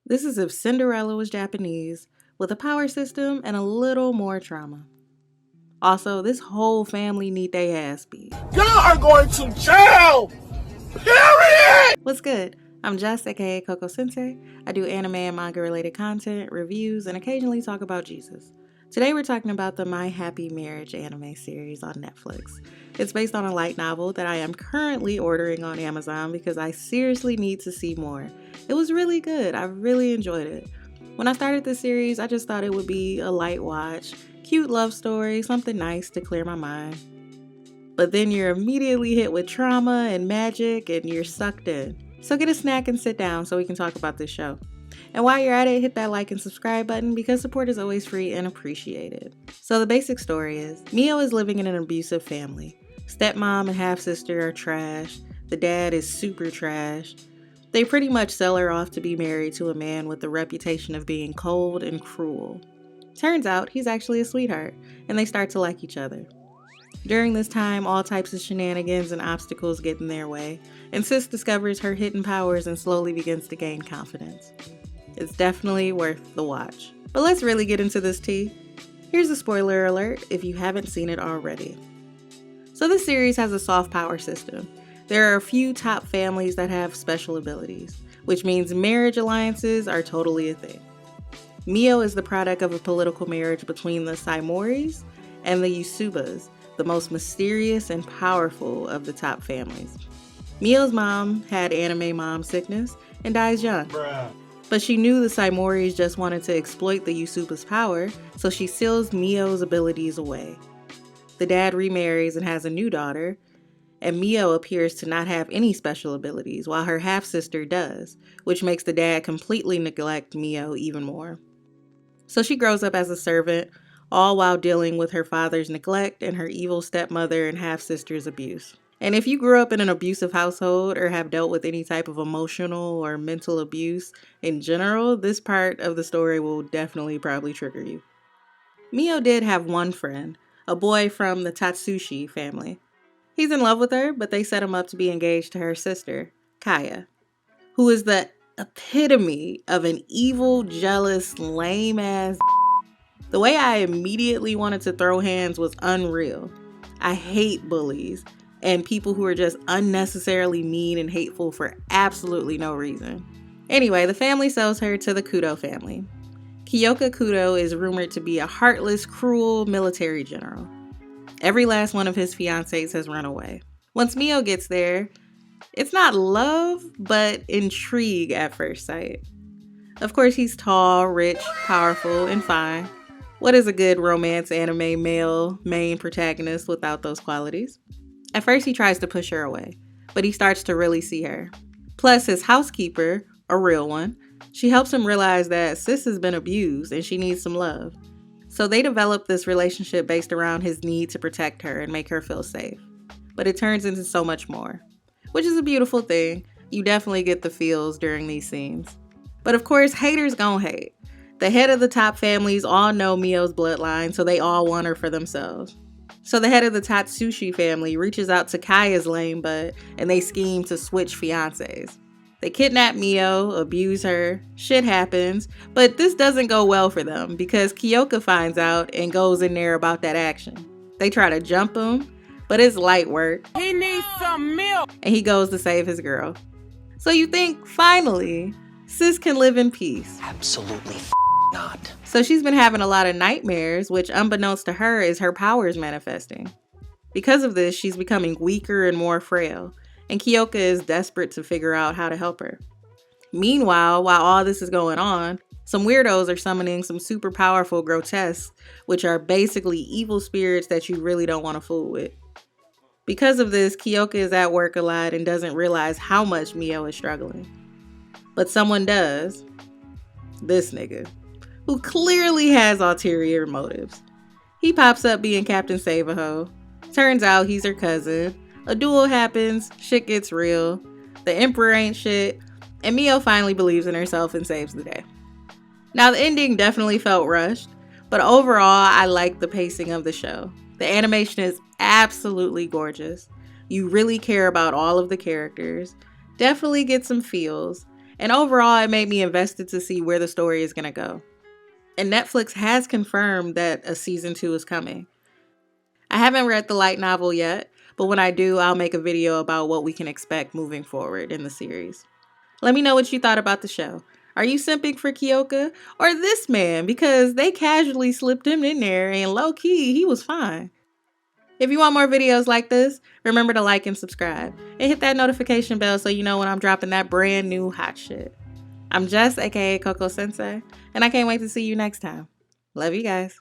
This is if Cinderella was Japanese, with a power system and a little more trauma. Also, this whole family need they ass beat. Y'all are going to jail! Period! What's good? I'm Jess, aka Coco Sensei. I do anime and manga related content, reviews, and occasionally talk about Jesus. Today we're talking about the My Happy Marriage anime series on Netflix. It's based on a light novel that I am currently ordering on Amazon because I seriously need to see more. It was really good. I really enjoyed it. When I started the series, I just thought it would be a light watch, cute love story, something nice to clear my mind. But then you're immediately hit with trauma and magic and you're sucked in. So get a snack and sit down so we can talk about this show. And while you're at it, hit that like and subscribe button because support is always free and appreciated. So the basic story is, Mio is living in an abusive family. Stepmom and half-sister are trash. The dad is super trash. They pretty much sell her off to be married to a man with the reputation of being cold and cruel. Turns out he's actually a sweetheart, and they start to like each other. During this time, all types of shenanigans and obstacles get in their way, and Sis discovers her hidden powers and slowly begins to gain confidence. It's definitely worth the watch. But let's really get into this tea. Here's a spoiler alert if you haven't seen it already. So this series has a soft power system. There are a few top families that have special abilities, which means marriage alliances are totally a thing. Mio is the product of a political marriage between the Saimoris and the Yusubas, the most mysterious and powerful of the top families. Mio's mom had anime mom sickness and dies young. But she knew the Saimoris just wanted to exploit the Yusuba's power, so she seals Mio's abilities away. The dad remarries and has a new daughter, and Mio appears to not have any special abilities, while her half-sister does, which makes the dad completely neglect Mio even more. So she grows up as a servant, all while dealing with her father's neglect and her evil stepmother and half-sister's abuse. And if you grew up in an abusive household or have dealt with any type of emotional or mental abuse in general, this part of the story will definitely probably trigger you. Mio did have one friend, a boy from the Tatsushi family. He's in love with her, but they set him up to be engaged to her sister, Kaya, who is the epitome of an evil, jealous, lame-ass. The way I immediately wanted to throw hands was unreal. I hate bullies and people who are just unnecessarily mean and hateful for absolutely no reason. Anyway, the family sells her to the Kudo family. Kyoka Kudo is rumored to be a heartless, cruel military general. Every last one of his fiancés has run away. Once Mio gets there, it's not love, but intrigue at first sight. Of course, he's tall, rich, powerful, and fine. What is a good romance anime male main protagonist without those qualities? At first, he tries to push her away, but he starts to really see her. Plus, his housekeeper, a real one, she helps him realize that Sis has been abused and she needs some love. So they develop this relationship based around his need to protect her and make her feel safe. But it turns into so much more, which is a beautiful thing. You definitely get the feels during these scenes. But of course, haters gon' hate. The head of the top families all know Mio's bloodline, so they all want her for themselves. So the head of the Tatsushi family reaches out to Kaya's lame butt, and they scheme to switch fiancés. They kidnap Mio, abuse her, shit happens, but this doesn't go well for them because Kyoka finds out and goes in there about that action. They try to jump him, but it's light work. He needs some milk! And he goes to save his girl. So you think, finally, Sis can live in peace. Absolutely not. So she's been having a lot of nightmares, which unbeknownst to her is her powers manifesting. Because of this, she's becoming weaker and more frail, and Kyoka is desperate to figure out how to help her. Meanwhile, while all this is going on, some weirdos are summoning some super powerful grotesques, which are basically evil spirits that you really don't want to fool with. Because of this, Kyoka is at work a lot and doesn't realize how much Mio is struggling. But someone does. This nigga, who clearly has ulterior motives. He pops up being Captain Save-A-Ho. Turns out he's her cousin. A duel happens, shit gets real. The Emperor ain't shit, and Mio finally believes in herself and saves the day. Now the ending definitely felt rushed, but overall I like the pacing of the show. The animation is absolutely gorgeous. You really care about all of the characters. Definitely get some feels. And overall, it made me invested to see where the story is going to go. And Netflix has confirmed that a season 2 is coming. I haven't read the light novel yet, but when I do, I'll make a video about what we can expect moving forward in the series. Let me know what you thought about the show. Are you simping for Kyoka or this man? Because they casually slipped him in there and low key, he was fine. If you want more videos like this, remember to like and subscribe. And hit that notification bell so you know when I'm dropping that brand new hot shit. I'm Jess, aka Coco Sensei, and I can't wait to see you next time. Love you guys.